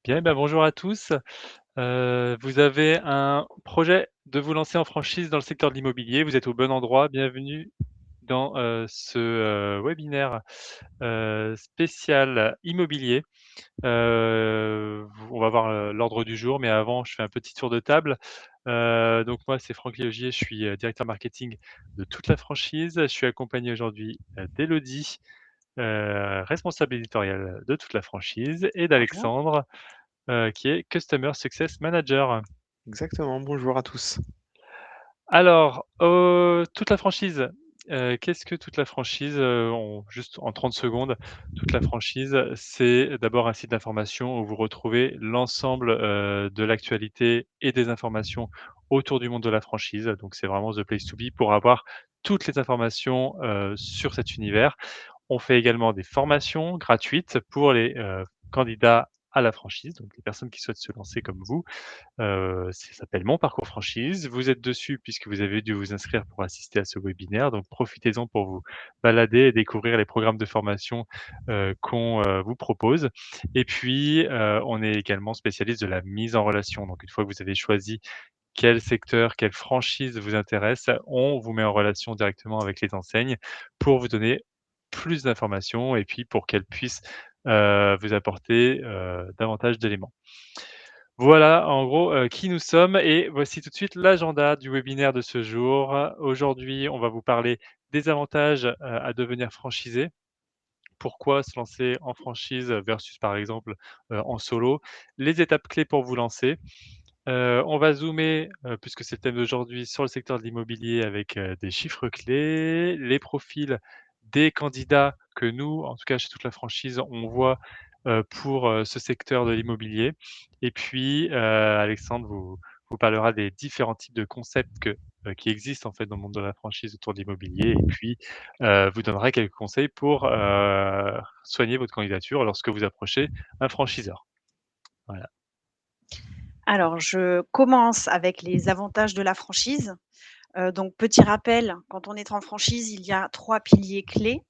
Bien, ben, bonjour à tous. Vous avez un projet de vous lancer en franchise dans le secteur de l'immobilier. Vous êtes au bon endroit. Bienvenue dans, ce webinaire, spécial immobilier. On va voir, l'ordre du jour, mais avant, je fais un petit tour de table. Donc moi, c'est Franck Léogier, je suis, directeur marketing de toute la franchise. Je suis accompagné aujourd'hui, d'Élodie, responsable éditoriale de toute la franchise et Bonjour. d'Alexandre, qui est Customer Success Manager. Exactement, bonjour à tous. Alors, toute la franchise, qu'est-ce que toute la franchise? Juste en 30 secondes, toute la franchise, c'est d'abord un site d'information où vous retrouvez l'ensemble, de l'actualité et des informations autour du monde de la franchise. Donc c'est vraiment the place to be pour avoir toutes les informations, sur cet univers. On fait également des formations gratuites pour les, candidats à la franchise, donc les personnes qui souhaitent se lancer comme vous. Ça s'appelle Mon parcours franchise. Vous êtes dessus puisque vous avez dû vous inscrire pour assister à ce webinaire, donc profitez-en pour vous balader et découvrir les programmes de formation, qu'on, vous propose. Et puis, on est également spécialiste de la mise en relation. Donc une fois que vous avez choisi quel secteur, quelle franchise vous intéresse, on vous met en relation directement avec les enseignes pour vous donner plus d'informations et puis pour qu'elles puissent, vous apporter, davantage d'éléments. Voilà, en gros, qui nous sommes et voici tout de suite l'agenda du webinaire de ce jour. Aujourd'hui, on va vous parler des avantages, à devenir franchisé. Pourquoi se lancer en franchise versus, par exemple, en solo? Les étapes clés pour vous lancer. On va zoomer, puisque c'est le thème d'aujourd'hui, sur le secteur de l'immobilier avec, des chiffres clés, les profils des candidats que nous, en tout cas chez toute la franchise, on voit, pour, ce secteur de l'immobilier et puis, Alexandre vous parlera des différents types de concepts qui existent en fait dans le monde de la franchise autour de l'immobilier et puis, vous donnera quelques conseils pour, soigner votre candidature lorsque vous approchez un franchiseur. Voilà. Alors, je commence avec les avantages de la franchise. Donc petit rappel, quand on est en franchise, il y a 3 piliers clés.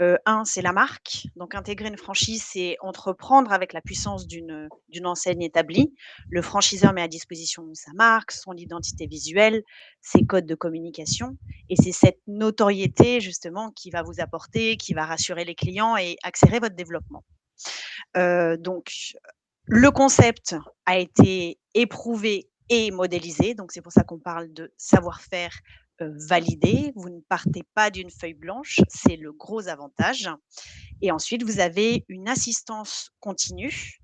1, c'est la marque. Donc intégrer une franchise, c'est entreprendre avec la puissance d'une enseigne établie. Le franchiseur met à disposition sa marque, son identité visuelle, ses codes de communication et c'est cette notoriété justement qui va vous apporter, qui va rassurer les clients et accélérer votre développement. Donc le concept a été éprouvé et modélisé, donc c'est pour ça qu'on parle de savoir-faire, validé. Vous ne partez pas d'une feuille blanche, c'est le gros avantage et ensuite vous avez une assistance continue,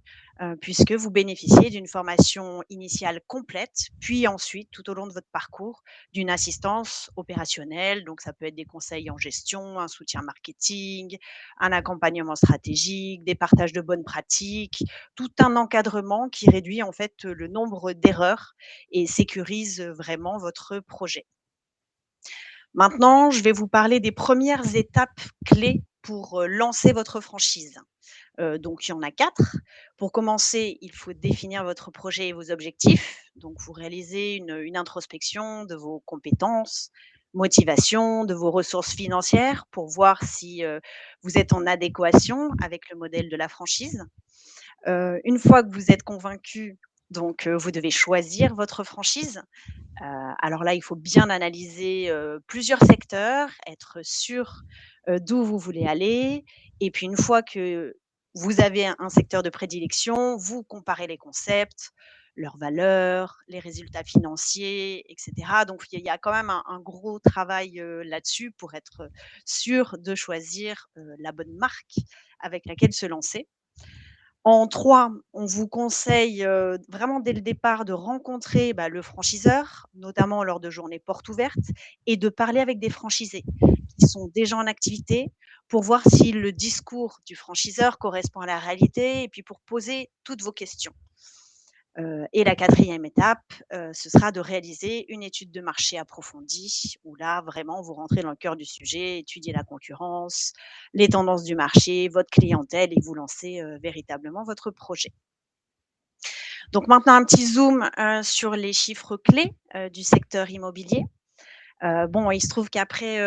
puisque vous bénéficiez d'une formation initiale complète, puis ensuite, tout au long de votre parcours, d'une assistance opérationnelle. Donc ça peut être des conseils en gestion, un soutien marketing, un accompagnement stratégique, des partages de bonnes pratiques, tout un encadrement qui réduit en fait le nombre d'erreurs et sécurise vraiment votre projet. Maintenant, je vais vous parler des premières étapes clés pour, lancer votre franchise. Donc il y en a 4. Pour commencer, il faut définir votre projet et vos objectifs. Donc vous réalisez une introspection de vos compétences, motivation, de vos ressources financières pour voir si, vous êtes en adéquation avec le modèle de la franchise. Une fois que vous êtes convaincu, donc vous devez choisir votre franchise. Alors là, il faut bien analyser, plusieurs secteurs, être sûr, d'où vous voulez aller et puis une fois que vous avez un secteur de prédilection, vous comparez les concepts, leurs valeurs, les résultats financiers et cetera. Donc il y a quand même un gros travail, là-dessus pour être sûr de choisir, la bonne marque avec laquelle se lancer. En 3, on vous conseille, vraiment dès le départ de rencontrer, le franchiseur, notamment lors de journées portes ouvertes et de parler avec des franchisés qui sont déjà en activité pour voir si le discours du franchiseur correspond à la réalité et puis pour poser toutes vos questions. Et la 4e étape, ce sera de réaliser une étude de marché approfondie où là, vraiment, vous rentrez dans le cœur du sujet, étudiez la concurrence, les tendances du marché, votre clientèle et vous lancez, véritablement votre projet. Donc maintenant un petit zoom, sur les chiffres clés, du secteur immobilier. Bon, il se trouve qu'après,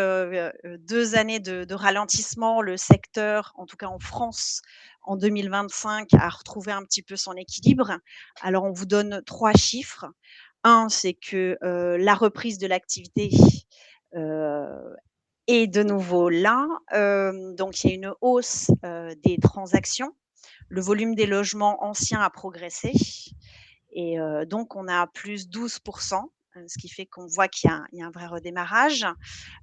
2 années de ralentissement, le secteur, en tout cas en France, en 2025, a retrouvé un petit peu son équilibre. Alors on vous donne 3 chiffres. Un, c'est que, la reprise de l'activité, heu, est de nouveau là. Donc il y a une hausse, des transactions. Le volume des logements anciens a progressé et donc on a plus 12, ce qui fait qu'on voit qu'il y a un vrai redémarrage.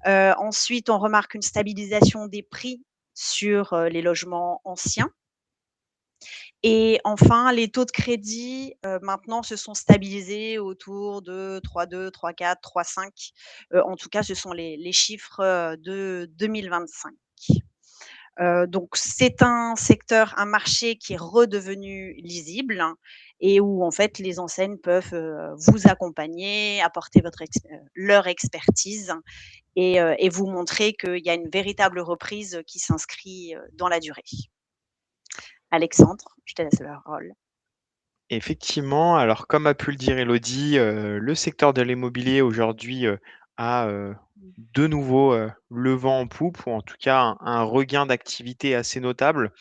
Ensuite, on remarque une stabilisation des prix sur, les logements anciens et enfin, les taux de crédit, maintenant se sont stabilisés autour de 3,2, 3,4, 3,5. En tout cas, ce sont les chiffres, de 2025. Donc c'est un secteur, un marché qui est redevenu lisible et où en fait les enseignes peuvent, vous accompagner, apporter leur expertise et vous montrer qu'il y a une véritable reprise qui s'inscrit, dans la durée. Alexandre, je te laisse la parole. Effectivement, alors comme a pu le dire Elodie, le secteur de l'immobilier aujourd'hui, a, de nouveau, le vent en poupe ou en tout cas un regain d'activité assez notable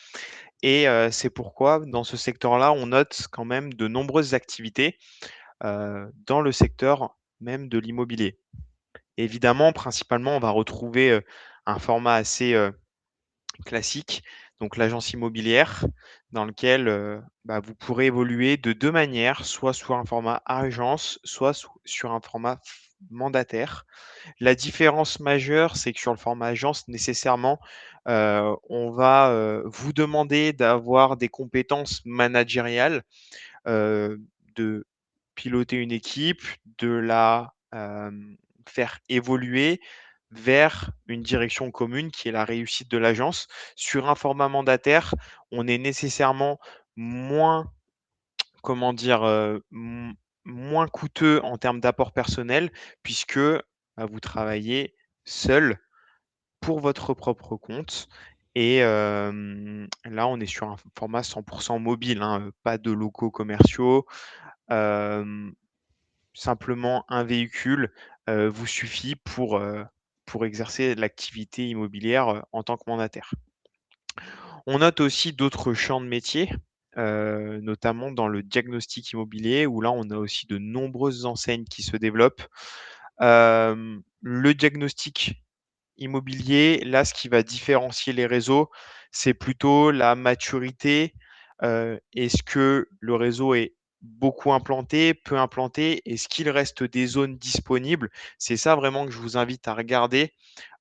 et c'est pourquoi dans ce secteur-là, on note quand même de nombreuses activités, dans le secteur même de l'immobilier. Évidemment, principalement, on va retrouver, un format assez, classique, donc l'agence immobilière dans lequel, vous pourrez évoluer de 2 manières, soit sur un format agence, soit sur un format mandataire. La différence majeure, c'est que sur le format agence, nécessairement, on va, vous demander d'avoir des compétences managériales, de piloter une équipe, de la, faire évoluer vers une direction commune qui est la réussite de l'agence. Sur un format mandataire, on est nécessairement moins, comment dire? Moins coûteux en termes d'apport personnel puisque, vous travaillez seul pour votre propre compte et là, on est sur un format 100 mobile, hein, pas de locaux commerciaux. Hem, Simplement un véhicule, vous suffit pour exercer l'activité immobilière, en tant que mandataire. On note aussi d'autres champs de métiers, notamment dans le diagnostic immobilier où là, on a aussi de nombreuses enseignes qui se développent. Le diagnostic immobilier, là, ce qui va différencier les réseaux, c'est plutôt la maturité. Est-ce que le réseau est beaucoup implanté, peu implanté? Est-ce qu'il reste des zones disponibles? C'est ça vraiment que je vous invite à regarder,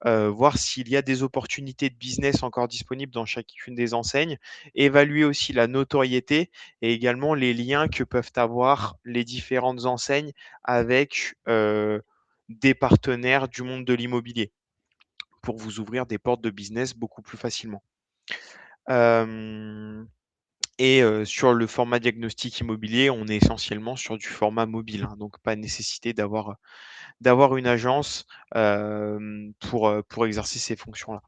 voir s'il y a des opportunités de business encore disponibles dans chacune des enseignes. Évaluer aussi la notoriété et également les liens que peuvent avoir les différentes enseignes avec, des partenaires du monde de l'immobilier pour vous ouvrir des portes de business beaucoup plus facilement. Hem et sur le format diagnostic immobilier, on est essentiellement sur du format mobile, hein, donc pas nécessité d'avoir une agence, pour exercer ces fonctions-là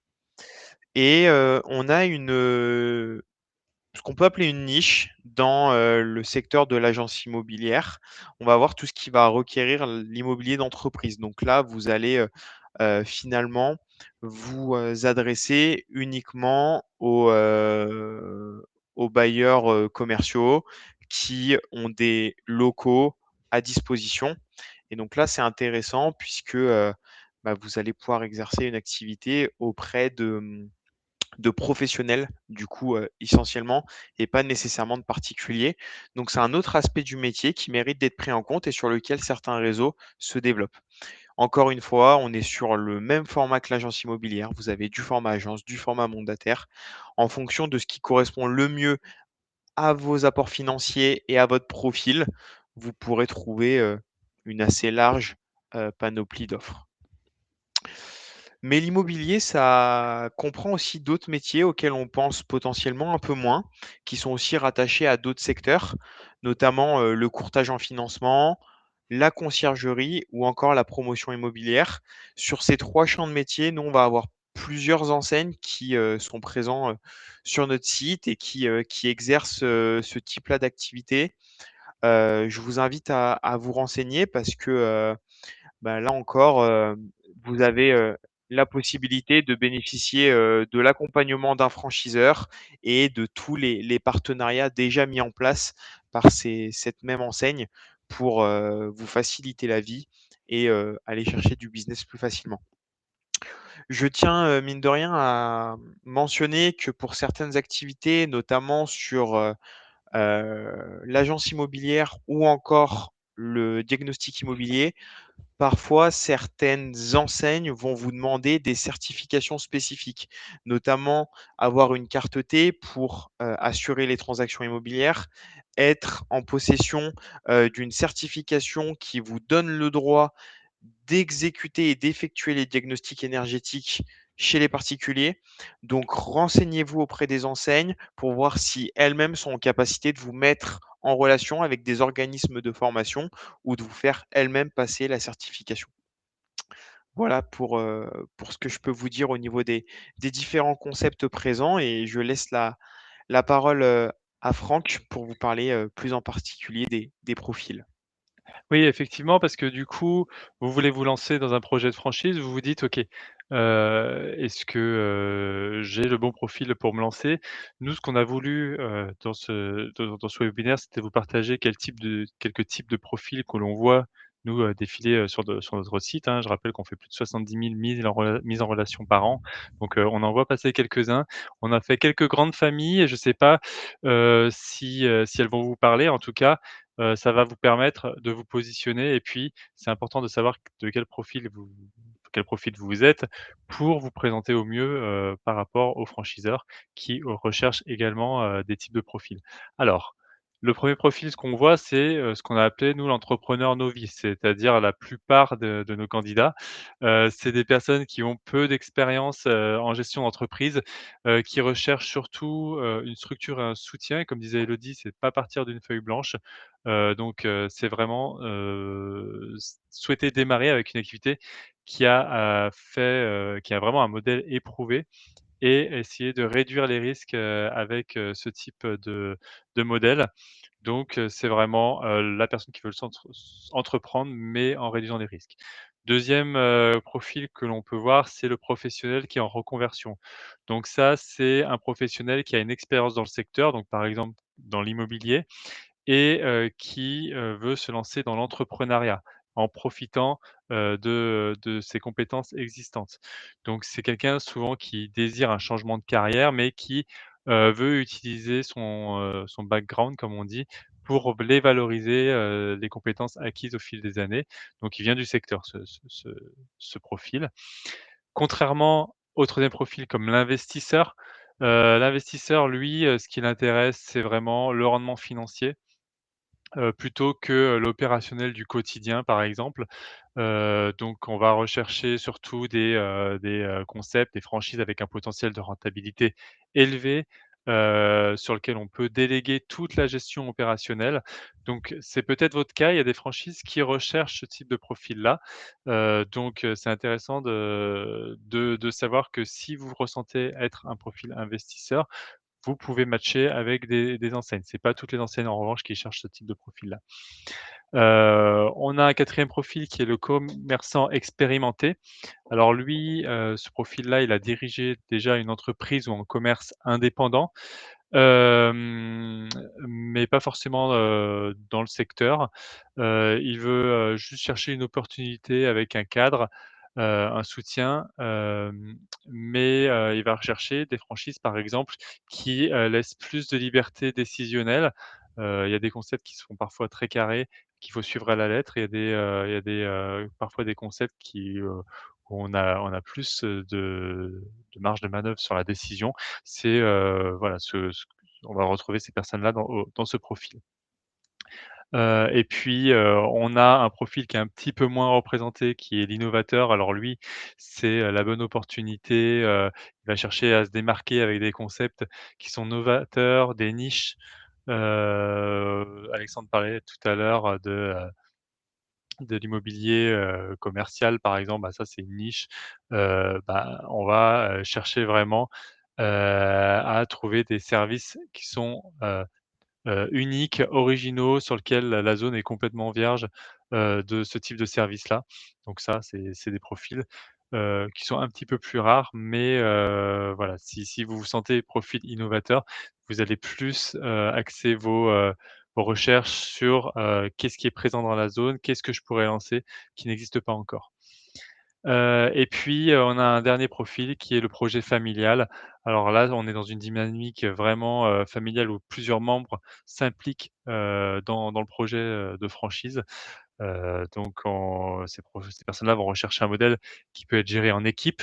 et on a ce qu'on peut appeler une niche dans, le secteur de l'agence immobilière. On va voir tout ce qui va requérir l'immobilier d'entreprise. Donc là, vous allez, finalement vous, adresser uniquement aux bailleurs, commerciaux qui ont des locaux à disposition et donc là, c'est intéressant puisque, vous allez pouvoir exercer une activité auprès de professionnels, du coup, essentiellement et pas nécessairement de particuliers. Donc c'est un autre aspect du métier qui mérite d'être pris en compte et sur lequel certains réseaux se développent. Encore une fois, on est sur le même format que l'agence immobilière. Vous avez du format agence, du format mandataire. En fonction de ce qui correspond le mieux à vos apports financiers et à votre profil, vous pourrez trouver, une assez large, panoplie d'offres. Mais l'immobilier, ça comprend aussi d'autres métiers auxquels on pense potentiellement un peu moins, qui sont aussi rattachés à d'autres secteurs, notamment, le courtage en financement, la conciergerie ou encore la promotion immobilière. Sur ces 3 champs de métiers, nous, on va avoir plusieurs enseignes qui, sont présents, sur notre site et qui exercent, ce type-là d'activité. Je vous invite à vous renseigner parce que, bah, là encore, vous avez, la possibilité de bénéficier, de l'accompagnement d'un franchiseur et de tous les partenariats déjà mis en place par cette même enseigne pour, vous faciliter la vie et aller chercher du business plus facilement. Je tiens, mine de rien à mentionner que pour certaines activités, notamment sur, l'agence immobilière ou encore le diagnostic immobilier, parfois certaines enseignes vont vous demander des certifications spécifiques, notamment avoir une carte T pour, assurer les transactions immobilières, être en possession, d'une certification qui vous donne le droit d'exécuter et d'effectuer les diagnostics énergétiques chez les particuliers. Donc renseignez-vous auprès des enseignes pour voir si elles-mêmes sont en capacité de vous mettre en relation avec des organismes de formation ou de vous faire elles-mêmes passer la certification. Voilà pour ce que je peux vous dire au niveau des différents concepts présents et je laisse la parole, à Franck pour vous parler, plus en particulier des profils. Oui, effectivement, parce que du coup, vous voulez vous lancer dans un projet de franchise, vous vous dites: «OK, est-ce que, j'ai le bon profil pour me lancer?» Nous, ce qu'on a voulu, dans ce webinaire, c'était vous partager quelques types de profils que l'on voit, nous, défiler, sur notre site, hein. Je rappelle qu'on fait plus de 70 000 mises en relation par an, donc on en voit passer quelques-uns. On a fait quelques grandes familles et je ne sais pas, si elles vont vous parler. En tout cas, ça va vous permettre de vous positionner et puis c'est important de savoir de quel profil vous êtes pour vous présenter au mieux, par rapport aux franchiseurs qui recherchent également, des types de profils. Alors, le premier profil, ce qu'on voit, c'est, ce qu'on a appelé nous l'entrepreneur novice, c'est-à-dire la plupart de nos candidats. C'est des personnes qui ont peu d'expérience, en gestion d'entreprise, qui recherchent surtout, une structure et un soutien et comme disait Élodie, c'est pas partir d'une feuille blanche. C'est vraiment, souhaiter démarrer avec une activité qui a vraiment un modèle éprouvé et essayer de réduire les risques, avec, ce type de modèle. C'est vraiment, la personne qui veut entreprendre, mais en réduisant les risques. Deuxième profil que l'on peut voir, c'est le professionnel qui est en reconversion. Donc ça, c'est un professionnel qui a une expérience dans le secteur, donc par exemple dans l'immobilier et qui, veut se lancer dans l'entrepreneuriat en profitant, de ses compétences existantes. Donc c'est quelqu'un souvent qui désire un changement de carrière, mais qui, veut utiliser son background comme on dit, pour les valoriser, les compétences acquises au fil des années. Donc il vient du secteur ce profil. Contrairement au 3e profil comme l'investisseur lui, ce qui l'intéresse, c'est vraiment le rendement financier. Plutôt que, l'opérationnel du quotidien, par exemple. On va rechercher surtout des concepts, des franchises avec un potentiel de rentabilité élevé, sur lequel on peut déléguer toute la gestion opérationnelle. Donc c'est peut-être votre cas, il y a des franchises qui recherchent ce type de profil-là. C'est intéressant de savoir que si vous ressentez être un profil investisseur, vous pouvez matcher avec des enseignes. C'est pas toutes les enseignes en revanche qui cherchent ce type de profil-là. On a un 4e profil qui est le commerçant expérimenté. Alors lui, ce profil-là, il a dirigé déjà une entreprise ou un commerce indépendant, mais pas forcément, dans le secteur. Il veut, juste chercher une opportunité avec un cadre, un soutien, il va rechercher des franchises, par exemple, qui, laissent plus de liberté décisionnelle. Il y a des concepts qui sont parfois très carrés, qu'il faut suivre à la lettre. Il y a parfois des concepts où on a plus, de marge de manœuvre sur la décision. Voilà, on va retrouver ces personnes-là dans ce profil. On a un profil qui est un petit peu moins représenté, qui est l'innovateur. Alors lui, c'est, la bonne opportunité, il va chercher à se démarquer avec des concepts qui sont novateurs, des niches. Alexandre parlait tout à l'heure de l'immobilier, commercial par exemple, bah, ça c'est une niche. On va, chercher vraiment, à trouver des services qui sont, uniques, originaux, sur lequel la zone est complètement vierge. de ce type de service-là. Donc ça, c'est des profils, qui sont un petit peu plus rares, mais voilà, si vous vous sentez profil innovateur, vous allez plus, axer vos recherches sur, qu'est-ce qui est présent dans la zone? Qu'est-ce que je pourrais lancer qui n'existe pas encore? Et puis, on a un dernier profil qui est le projet familial. Alors là, on est dans une dynamique vraiment, familiale où plusieurs membres s'impliquent, dans le projet, de franchise. Donc ces personnes-là vont rechercher un modèle qui peut être géré en équipe,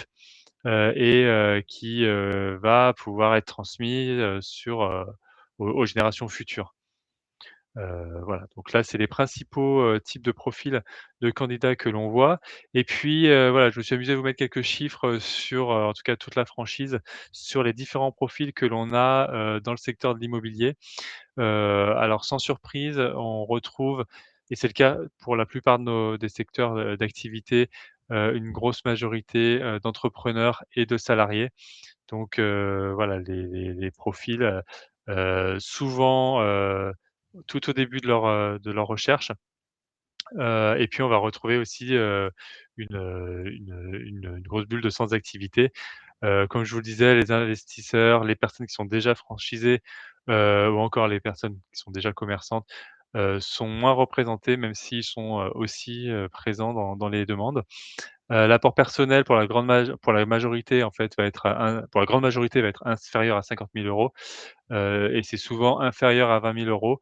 et qui, va pouvoir être transmis, aux générations futures. Voilà, donc là, c'est les principaux, types de profils de candidats que l'on voit et puis, voilà, je me suis amusé à vous mettre quelques chiffres, sur, en tout cas toute la franchise, sur les différents profils que l'on a, dans le secteur de l'immobilier. Alors sans surprise, on retrouve et c'est le cas pour la plupart de nos des secteurs, d'activité, une grosse majorité, d'entrepreneurs et de salariés. Donc voilà, les profils, souvent, tout au début de leur recherche. Et puis on va retrouver aussi, une grosse bulle de sans activité. Comme je vous le disais, les investisseurs, les personnes qui sont déjà franchisées, ou encore les personnes qui sont déjà commerçantes, sont moins représentées même s'ils sont, aussi, présents dans les demandes. L'apport personnel pour la majorité en fait va être pour la grande majorité va être inférieur à 50 000 €, et c'est souvent inférieur à 20 000 €.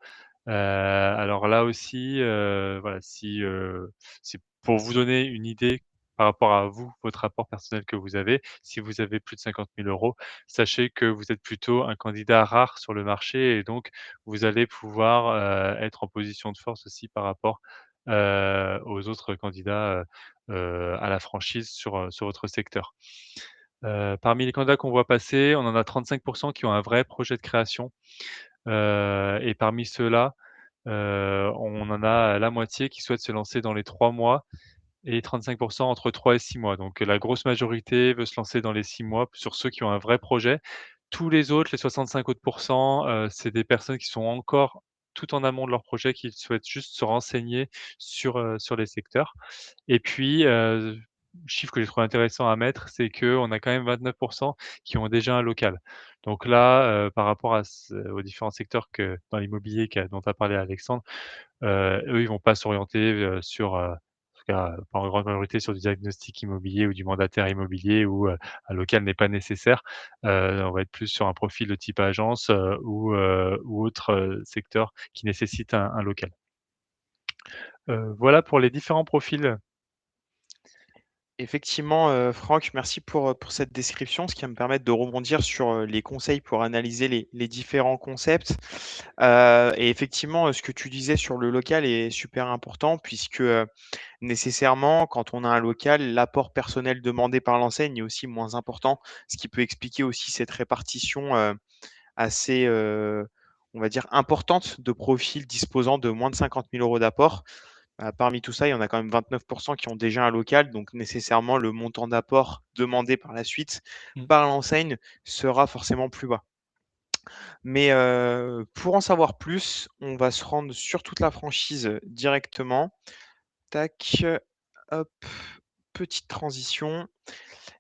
Alors là aussi, voilà, c'est pour vous donner une idée par rapport à vous, votre apport personnel que vous avez. Si vous avez plus de 50 000 €, sachez que vous êtes plutôt un candidat rare sur le marché et donc vous allez pouvoir, être en position de force aussi par rapport, aux autres candidats, à la franchise sur votre secteur. Parmi les candidats qu'on voit passer, on en a 35 qui ont un vrai projet de création, et parmi ceux-là, on en a la moitié qui souhaitent se lancer dans les 3 mois et 35 entre 3 et 6 mois. Donc la grosse majorité veut se lancer dans les 6 mois sur ceux qui ont un vrai projet. Tous les autres, les 65 autres c'est des personnes qui sont encore tout en amont de leur projet, qui souhaitent juste se renseigner sur les secteurs. Et puis, chiffre que j'ai trouvé intéressant à mettre, c'est qu'on a quand même 29 qui ont déjà un local. Donc là, par rapport aux différents secteurs que dans l'immobilier dont a parlé Alexandre, eux, ils vont pas s'orienter, en tout cas, pas en grande majorité sur du diagnostic immobilier ou du mandataire immobilier où, un local n'est pas nécessaire. On va être plus sur un profil de type agence, ou autre, secteur qui nécessite un local. Voilà pour les différents profils. Effectivement, Franck, merci pour cette description, ce qui va me permettre de rebondir sur, les conseils pour analyser les différents concepts. Et effectivement, ce que tu disais sur le local est super important puisque, nécessairement, quand on a un local, l'apport personnel demandé par l'enseigne est aussi moins important, ce qui peut expliquer aussi cette répartition, assez, on va dire importante de profils disposant de moins de 50 000 € d'apport. Parmi tout ça, il y en a quand même 29 qui ont déjà un local, donc nécessairement le montant d'apport demandé par la suite Mmh. par l'enseigne sera forcément plus bas. Mais, pour en savoir plus, on va se rendre sur toute la franchise, directement. Tac, hop, petite transition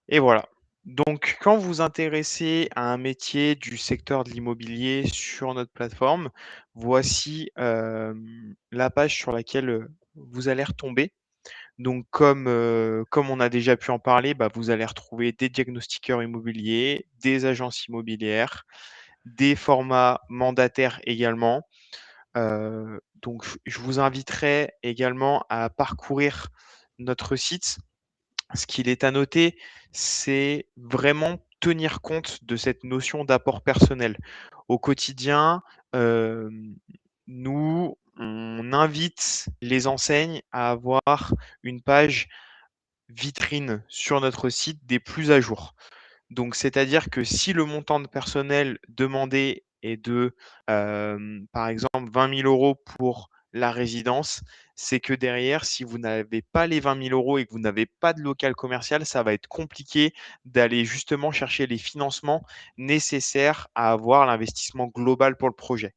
et voilà. Donc quand vous vous intéressez à un métier du secteur de l'immobilier sur notre plateforme, voici, la page sur laquelle, vous allez retomber. Donc comme on a déjà pu en parler, bah, vous allez retrouver des diagnostiqueurs immobiliers, des agences immobilières, des formats mandataires également. Donc je vous inviterai également à parcourir notre site. Ce qu'il est à noter, c'est vraiment tenir compte de cette notion d'apport personnel. Au quotidien, nous, on invite les enseignes à avoir une page vitrine sur notre site des plus à jour. Donc, c'est-à-dire que si le montant de personnel demandé est de, par exemple, 20 000 € pour la résidence, c'est que derrière, si vous n'avez pas les 20 000 € et que vous n'avez pas de local commercial, ça va être compliqué d'aller justement chercher les financements nécessaires à avoir l'investissement global pour le projet.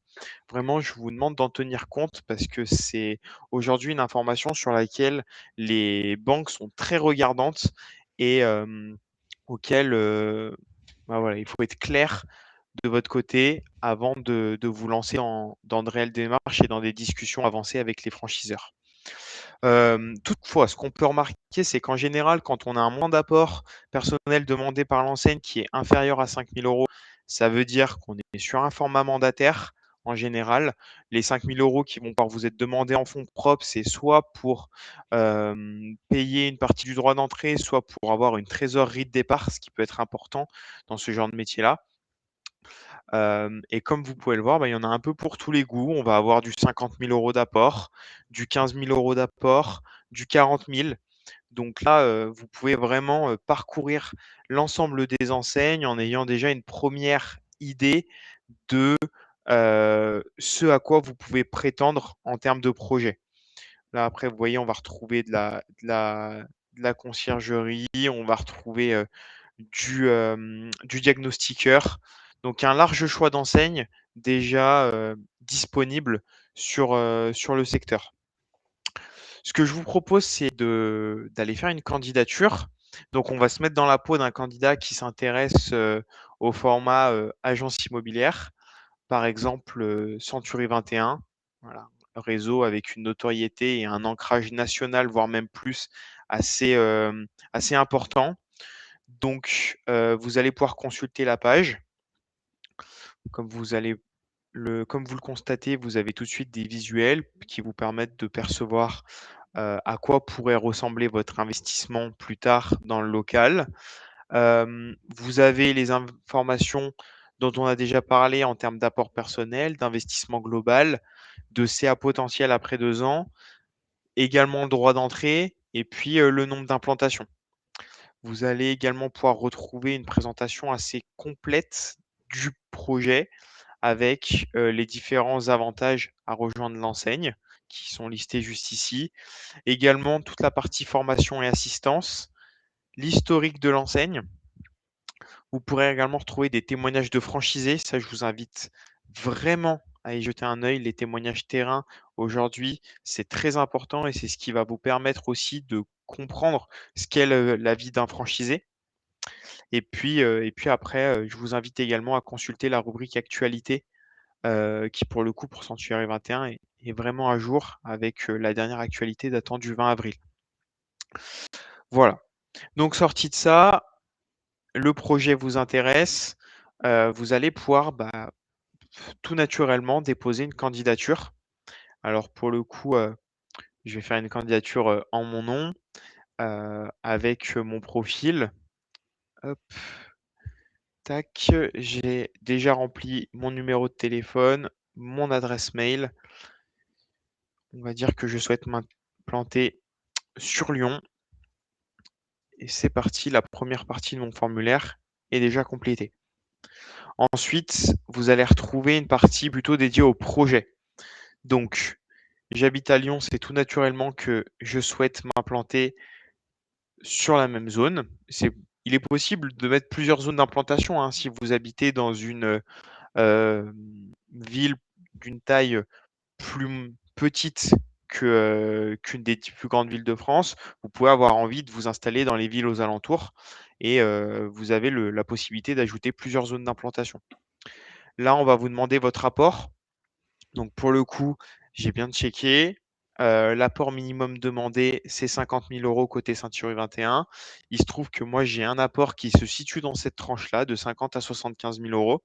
Vraiment, je vous demande d'en tenir compte parce que c'est aujourd'hui une information sur laquelle les banques sont très regardantes et auxquelles voilà, il faut être clair de votre côté avant de vous lancer dans de réelles démarches et dans des discussions avancées avec les franchiseurs. Toutefois, ce qu'on peut remarquer, c'est qu'en général, quand on a un moins d'apport personnel demandé par l'enseigne qui est inférieur à 5 000 €, ça veut dire qu'on est sur un format mandataire. En général, les 5 000 € qui vont pouvoir vous être demandés en fonds propres, c'est soit pour payer une partie du droit d'entrée, soit pour avoir une trésorerie de départ, ce qui peut être important dans ce genre de métier-là. Et comme vous pouvez le voir, il y en a un peu pour tous les goûts. On va avoir du 50 000 € d'apport, du 15 000 € d'apport, du 40 000. Donc là, vous pouvez vraiment parcourir l'ensemble des enseignes en ayant déjà une première idée de ce à quoi vous pouvez prétendre en termes de projet. Là, après, vous voyez, on va retrouver de la conciergerie, on va retrouver du diagnostiqueur. Donc, un large choix d'enseignes déjà disponibles sur le secteur. Ce que je vous propose, c'est d'aller faire une candidature. Donc, on va se mettre dans la peau d'un candidat qui s'intéresse au format agence immobilière, par exemple Century 21, voilà, réseau avec une notoriété et un ancrage national, voire même plus, assez important. Donc, vous allez pouvoir consulter la page. Comme vous le constatez, vous avez tout de suite des visuels qui vous permettent de percevoir à quoi pourrait ressembler votre investissement plus tard dans le local. Vous avez les informations dont on a déjà parlé en termes d'apport personnel, d'investissement global, de CA potentiel après 2 ans, également le droit d'entrée et puis le nombre d'implantations. Vous allez également pouvoir retrouver une présentation assez complète du projet avec les différents avantages à rejoindre l'enseigne qui sont listés juste ici. Également toute la partie formation et assistance, l'historique de l'enseigne. Vous pourrez également retrouver des témoignages de franchisés. Ça, je vous invite vraiment à y jeter un œil. Les témoignages terrain, aujourd'hui, c'est très important et c'est ce qui va vous permettre aussi de comprendre ce qu'est la vie d'un franchisé. Et puis après, je vous invite également à consulter la rubrique actualité qui, pour le coup, pour Sanctuary 21 est vraiment à jour avec la dernière actualité datant du 20 avril. Voilà. Donc, sorti de ça, le projet vous intéresse, vous allez pouvoir tout naturellement déposer une candidature. Alors pour le coup, je vais faire une candidature en mon nom avec mon profil. Hop, tac, j'ai déjà rempli mon numéro de téléphone, mon adresse mail. On va dire que je souhaite m'implanter sur Lyon. Et c'est parti, la première partie de mon formulaire est déjà complétée. Ensuite, vous allez retrouver une partie plutôt dédiée au projet. Donc, j'habite à Lyon, c'est tout naturellement que je souhaite m'implanter sur la même zone. Il est possible de mettre plusieurs zones d'implantation, hein, si vous habitez dans une ville d'une taille plus petite qu'une des plus grandes villes de France, vous pouvez avoir envie de vous installer dans les villes aux alentours et vous avez la possibilité d'ajouter plusieurs zones d'implantation. Là, on va vous demander votre apport. Donc pour le coup, j'ai bien checké. L'apport minimum demandé, c'est 50 000 € côté Century 21. Il se trouve que moi, j'ai un apport qui se situe dans cette tranche-là, de 50 à 75 000 €.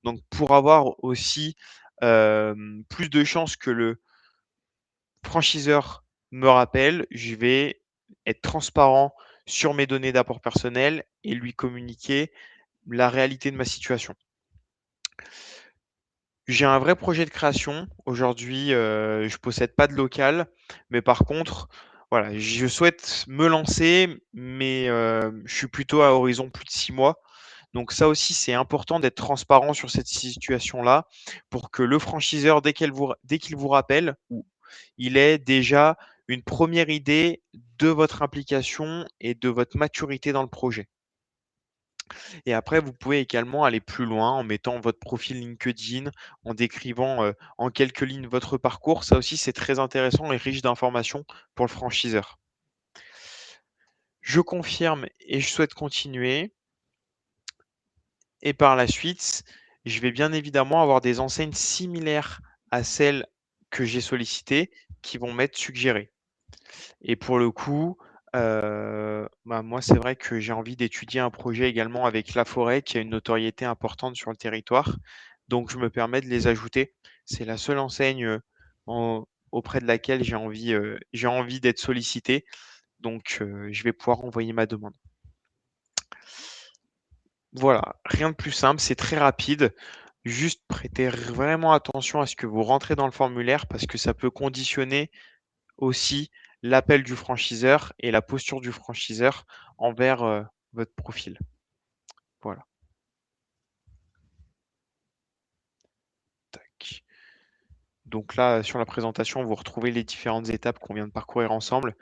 Donc pour avoir aussi plus de chances que le franchiseur me rappelle, je vais être transparent sur mes données d'apport personnel et lui communiquer la réalité de ma situation. J'ai un vrai projet de création. Aujourd'hui, je possède pas de local, mais par contre, voilà, je souhaite me lancer, mais je suis plutôt à horizon plus de 6 mois. Donc ça aussi, c'est important d'être transparent sur cette situation-là pour que le franchiseur, dès qu'il vous rappelle ou il est déjà une première idée de votre implication et de votre maturité dans le projet. Et après, vous pouvez également aller plus loin en mettant votre profil LinkedIn, en décrivant en quelques lignes votre parcours. Ça aussi, c'est très intéressant et riche d'informations pour le franchiseur. Je confirme et je souhaite continuer. Et par la suite, je vais bien évidemment avoir des enseignes similaires à celles que j'ai sollicitées qui vont m'être suggérées. Et pour le coup, moi, c'est vrai que j'ai envie d'étudier un projet également avec La Forêt qui a une notoriété importante sur le territoire. Donc, je me permets de les ajouter. C'est la seule enseigne auprès de laquelle j'ai envie d'être sollicité. Donc, je vais pouvoir envoyer ma demande. Voilà, rien de plus simple, c'est très rapide. Juste prêtez vraiment attention à ce que vous rentrez dans le formulaire parce que ça peut conditionner aussi l'appel du franchiseur et la posture du franchiseur envers votre profil. Voilà. Tac. Donc là, sur la présentation, vous retrouvez les différentes étapes qu'on vient de parcourir ensemble.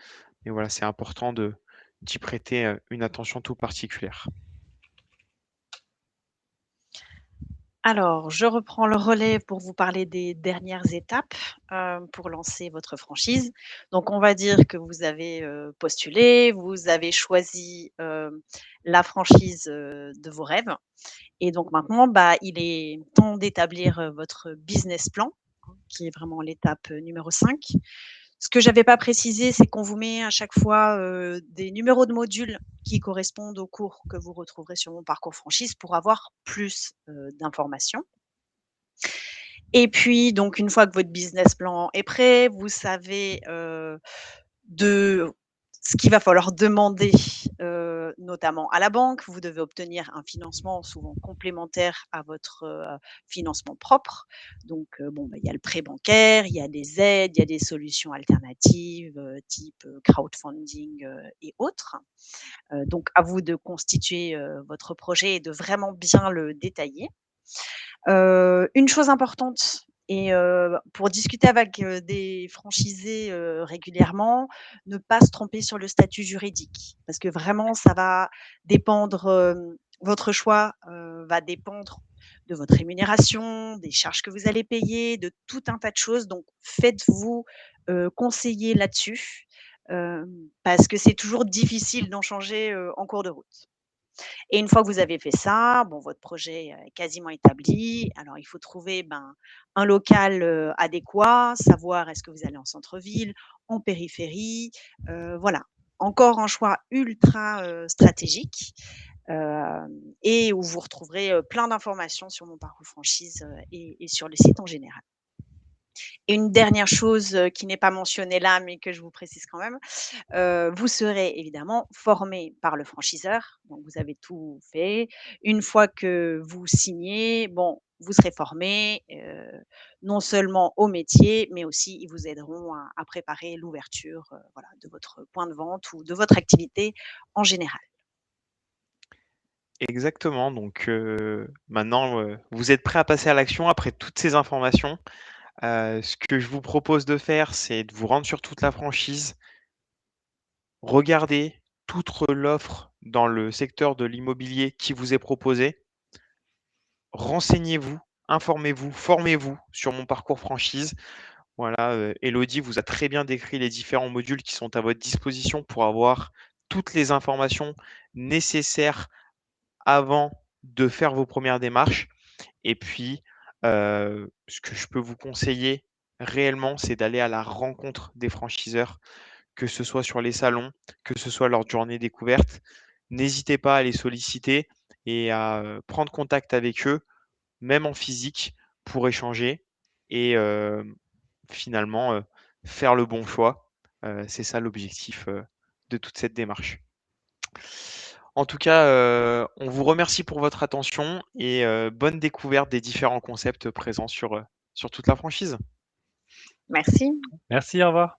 Et voilà, c'est important d'y prêter une attention tout particulière. Alors, je reprends le relais pour vous parler des dernières étapes, pour lancer votre franchise. Donc on va dire que vous avez, postulé, vous avez choisi, la franchise, de vos rêves et donc maintenant, il est temps d'établir, votre business plan, hein, qui est vraiment l'étape, numéro 5. Ce que j'avais pas précisé, c'est qu'on vous met à chaque fois, des numéros de modules qui correspondent aux cours que vous retrouverez sur Mon Parcours Franchise pour avoir plus, d'informations. Et puis donc une fois que votre business plan est prêt, vous savez, de ce qu'il va falloir demander, notamment à la banque. Vous devez obtenir un financement souvent complémentaire à votre, financement propre. Donc, il y a le prêt bancaire, il y a des aides, il y a des solutions alternatives, type, crowdfunding, et autres. Donc à vous de constituer, votre projet et de vraiment bien le détailler. Une chose importante et pour discuter avec, des franchisés, régulièrement, ne pas se tromper sur le statut juridique. Parce que vraiment ça va dépendre, votre choix, va dépendre de votre rémunération, des charges que vous allez payer, de tout un tas de choses. Donc faites-vous, conseiller là-dessus, parce que c'est toujours difficile d'en changer, en cours de route. Et une fois que vous avez fait ça, bon, votre projet est quasiment établi. Alors, il faut trouver, un local, adéquat, savoir est-ce que vous allez en centre-ville, en périphérie, voilà. Encore un choix ultra, stratégique, et où vous retrouverez, plein d'informations sur Mon Parcours Franchise, et sur le site en général. Et une dernière chose, qui n'est pas mentionnée là, mais que je vous précise quand même, vous serez évidemment formé par le franchiseur, donc vous avez tout fait. Une fois que vous signez, bon, vous serez formé, non seulement au métier, mais aussi ils vous aideront à préparer l'ouverture, voilà, de votre point de vente ou de votre activité en général. Exactement. Donc maintenant, vous êtes prêt à passer à l'action après toutes ces informations. Ce que je vous propose de faire, c'est de vous rendre sur toute la franchise, regarder toute l'offre dans le secteur de l'immobilier qui vous est proposée. Renseignez-vous, informez-vous, formez-vous sur Mon Parcours Franchise. Voilà, Élodie vous a très bien décrit les différents modules qui sont à votre disposition pour avoir toutes les informations nécessaires avant de faire vos premières démarches. Et puis, ce que je peux vous conseiller réellement, c'est d'aller à la rencontre des franchiseurs, que ce soit sur les salons, que ce soit lors de journées découvertes. N'hésitez pas à les solliciter et à, prendre contact avec eux, même en physique, pour échanger et finalement, faire le bon choix. C'est ça l'objectif, de toute cette démarche. En tout cas, on vous remercie pour votre attention et bonne découverte des différents concepts présents sur toute la franchise. Merci. Merci, au revoir.